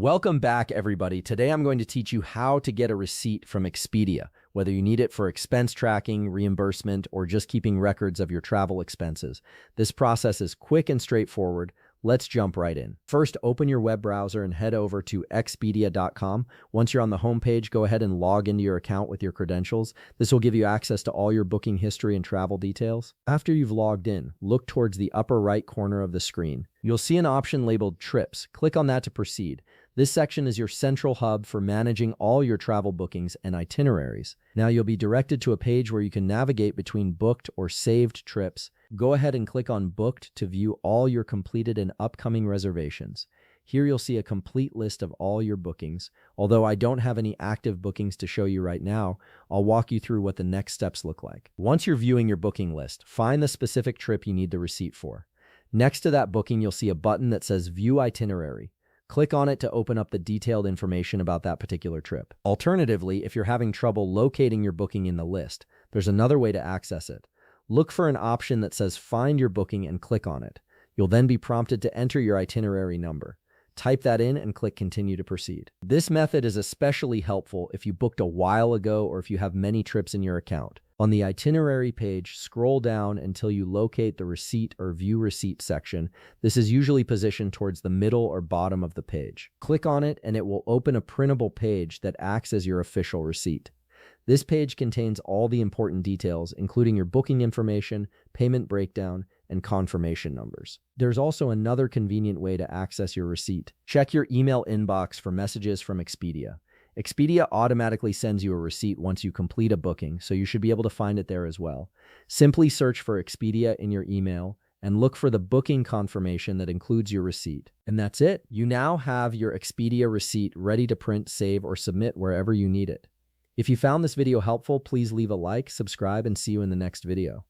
Welcome back, everybody. Today I'm going to teach you how to get a receipt from Expedia, whether you need it for expense tracking, reimbursement, or just keeping records of your travel expenses. This process is quick and straightforward. Let's jump right in. First, open your web browser and head over to expedia.com. Once you're on the homepage, go ahead and log into your account with your credentials. This will give you access to all your booking history and travel details. After you've logged in, look towards the upper right corner of the screen. You'll see an option labeled Trips. Click on that to proceed. This section is your central hub for managing all your travel bookings and itineraries. Now you'll be directed to a page where you can navigate between booked or saved trips. Go ahead and click on Booked to view all your completed and upcoming reservations. Here you'll see a complete list of all your bookings. Although I don't have any active bookings to show you right now, I'll walk you through what the next steps look like. Once you're viewing your booking list, find the specific trip you need the receipt for. Next to that booking, you'll see a button that says View Itinerary. Click on it to open up the detailed information about that particular trip. Alternatively, if you're having trouble locating your booking in the list, there's another way to access it. Look for an option that says Find Your Booking and click on it. You'll then be prompted to enter your itinerary number. Type that in and click Continue to proceed. This method is especially helpful if you booked a while ago or if you have many trips in your account. On the itinerary page, scroll down until you locate the Receipt or View Receipt section. This is usually positioned towards the middle or bottom of the page. Click on it and it will open a printable page that acts as your official receipt. This page contains all the important details, including your booking information, payment breakdown, and confirmation numbers. There's also another convenient way to access your receipt. Check your email inbox for messages from Expedia. Expedia automatically sends you a receipt once you complete a booking, so you should be able to find it there as well. Simply search for Expedia in your email and look for the booking confirmation that includes your receipt. And that's it. You now have your Expedia receipt ready to print, save, or submit wherever you need it. If you found this video helpful, please leave a like, subscribe, and see you in the next video.